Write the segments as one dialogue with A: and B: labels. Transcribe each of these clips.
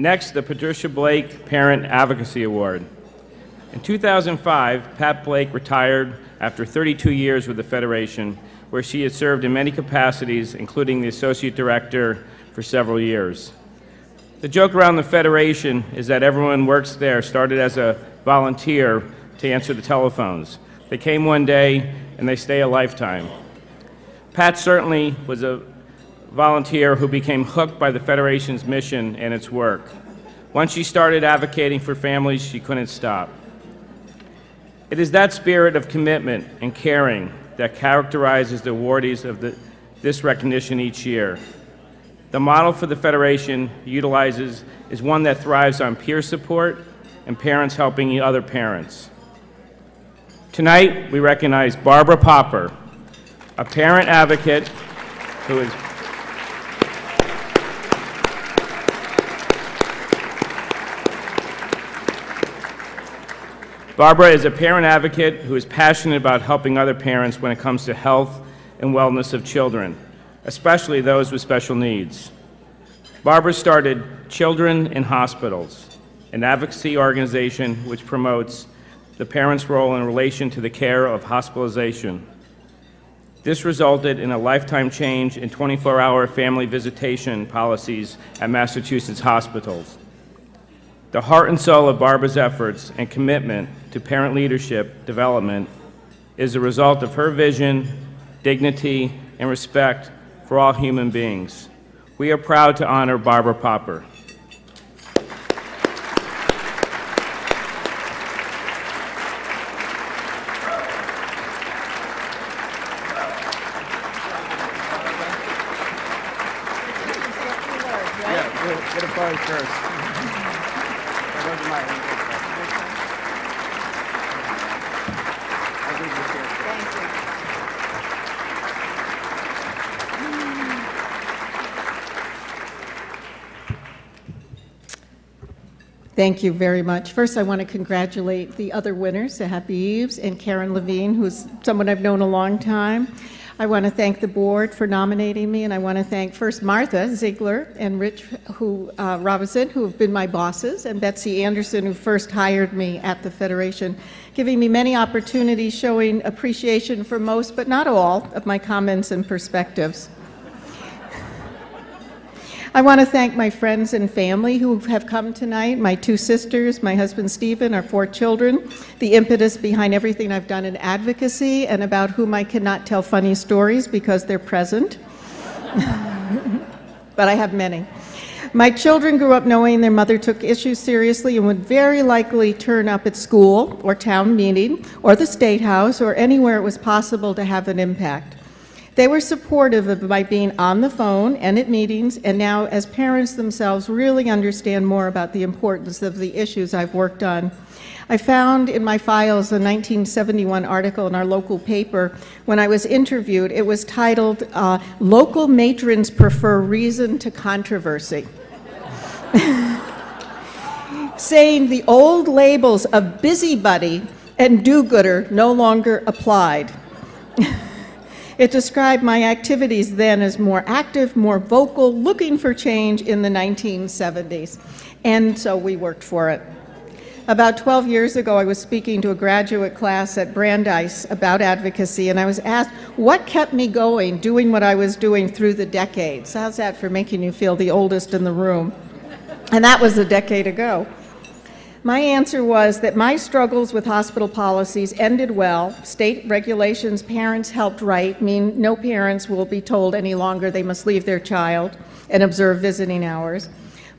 A: Next, the Patricia Blake Parent Advocacy Award. In 2005, Pat Blake retired after 32 years with the Federation, where she has served in many capacities, including the Associate Director for several years. The joke around the Federation is that everyone works there started as a volunteer to answer the telephones. They came one day and they stay a lifetime. Pat certainly was a volunteer who became hooked by the Federation's mission and its work. Once she started advocating for families, she couldn't stop. It is that spirit of commitment and caring that characterizes the awardees of this recognition each year. The model for the Federation utilizes is one that thrives on peer support and parents helping other parents. Tonight, we recognize Barbara Popper, a parent advocate who is Barbara is a parent advocate who is passionate about helping other parents when it comes to health and wellness of children, especially those with special needs. Barbara started Children in Hospitals, an advocacy organization which promotes the parent's role in relation to the care of hospitalization. This resulted in a lifetime change in 24-hour family visitation policies at Massachusetts hospitals. The heart and soul of Barbara's efforts and commitment to parent leadership development is a result of her vision, dignity, and respect for all human beings. We are proud to honor Barbara Popper. Yeah, get a photo first.
B: Thank you very much. First, I want to congratulate the other winners, Happy Eves and Karen Levine, who's someone I've known a long time. I want to thank the board for nominating me, and I want to thank first Martha Ziegler and Rich Robinson, who have been my bosses, and Betsy Anderson, who first hired me at the Federation, giving me many opportunities, showing appreciation for most, but not all, of my comments and perspectives. I want to thank my friends and family who have come tonight, my two sisters, my husband Stephen, our 4 children, the impetus behind everything I've done in advocacy, and about whom I cannot tell funny stories because they're present. But I have many. My children grew up knowing their mother took issues seriously and would very likely turn up at school or town meeting or the State House or anywhere it was possible to have an impact. They were supportive of my being on the phone and at meetings, and now as parents themselves really understand more about the importance of the issues I've worked on. I found in my files a 1971 article in our local paper. When I was interviewed, it was titled, "Local Matrons Prefer Reason to Controversy," saying the old labels of busybody and do-gooder no longer applied. It described my activities then as more active, more vocal, looking for change in the 1970s. And so we worked for it. About 12 years ago, I was speaking to a graduate class at Brandeis about advocacy, and I was asked what kept me going, doing what I was doing through the decades. How's that for making you feel the oldest in the room? And that was a decade ago. My answer was that my struggles with hospital policies ended well. State regulations parents helped write mean no parents will be told any longer they must leave their child and observe visiting hours.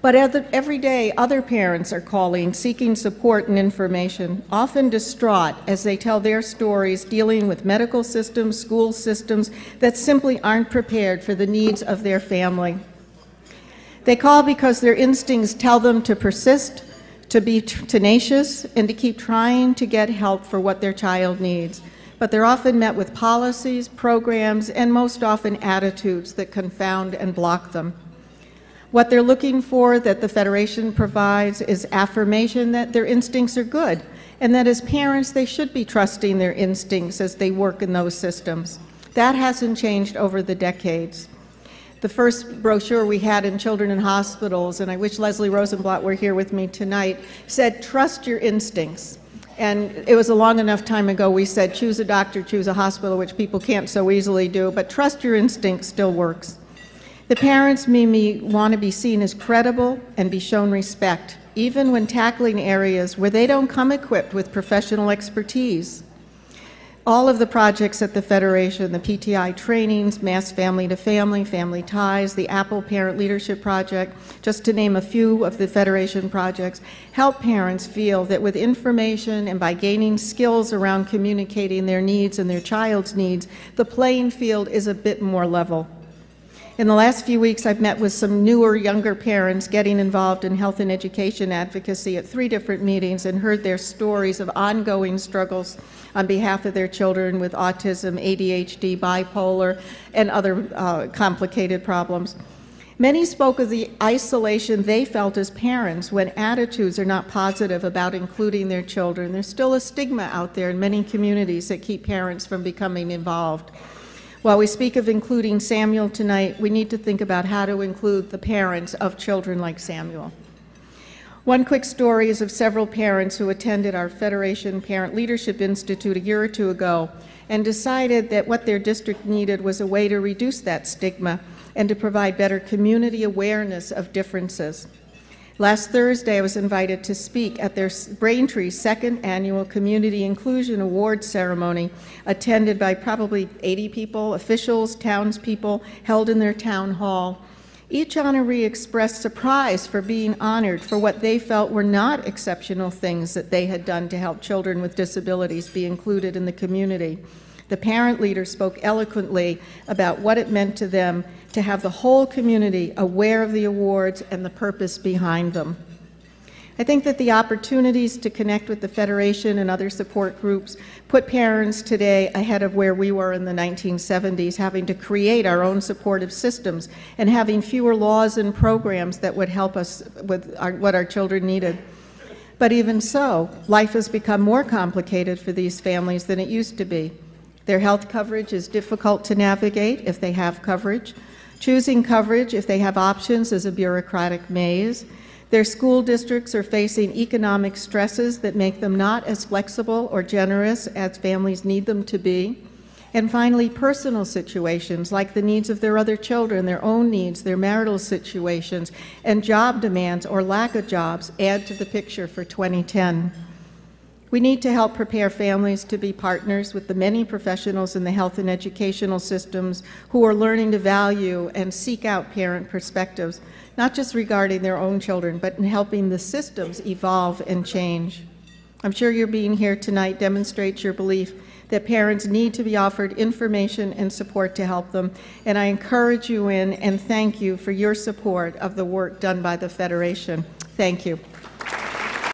B: But every day, other parents are calling, seeking support and information, often distraught as they tell their stories dealing with medical systems, school systems that simply aren't prepared for the needs of their family. They call because their instincts tell them to persist, to be tenacious, and to keep trying to get help for what their child needs. But they're often met with policies, programs, and most often attitudes that confound and block them. What they're looking for that the Federation provides is affirmation that their instincts are good, and that as parents they should be trusting their instincts as they work in those systems. That hasn't changed over the decades. The first brochure we had in Children in Hospitals, and I wish Leslie Rosenblatt were here with me tonight, said, "Trust your instincts." And it was a long enough time ago we said, choose a doctor, choose a hospital, which people can't so easily do, but trust your instincts still works. The parents want to be seen as credible and be shown respect, even when tackling areas where they don't come equipped with professional expertise. All of the projects at the Federation, the PTI trainings, Mass Family to Family, Family Ties, the Apple Parent Leadership Project, just to name a few of the Federation projects, help parents feel that with information and by gaining skills around communicating their needs and their child's needs, the playing field is a bit more level. In the last few weeks, I've met with some newer, younger parents getting involved in health and education advocacy at 3 different meetings and heard their stories of ongoing struggles on behalf of their children with autism, ADHD, bipolar, and other complicated problems. Many spoke of the isolation they felt as parents when attitudes are not positive about including their children. There's still a stigma out there in many communities that keep parents from becoming involved. While we speak of including Samuel tonight, we need to think about how to include the parents of children like Samuel. One quick story is of several parents who attended our Federation Parent Leadership Institute a year or 2 ago and decided that what their district needed was a way to reduce that stigma and to provide better community awareness of differences. Last Thursday, I was invited to speak at their Braintree's 2nd annual Community Inclusion Award ceremony, attended by probably 80 people, officials, townspeople, held in their town hall. Each honoree expressed surprise for being honored for what they felt were not exceptional things that they had done to help children with disabilities be included in the community. The parent leader spoke eloquently about what it meant to them to have the whole community aware of the awards and the purpose behind them. I think that the opportunities to connect with the Federation and other support groups put parents today ahead of where we were in the 1970s, having to create our own supportive systems and having fewer laws and programs that would help us with what our children needed. But even so, life has become more complicated for these families than it used to be. Their health coverage is difficult to navigate if they have coverage. Choosing coverage if they have options is a bureaucratic maze. Their school districts are facing economic stresses that make them not as flexible or generous as families need them to be. And finally, personal situations like the needs of their other children, their own needs, their marital situations, and job demands or lack of jobs add to the picture for 2010. We need to help prepare families to be partners with the many professionals in the health and educational systems who are learning to value and seek out parent perspectives, not just regarding their own children, but in helping the systems evolve and change. I'm sure your being here tonight demonstrates your belief that parents need to be offered information and support to help them, and I encourage you in and thank you for your support of the work done by the Federation. Thank you.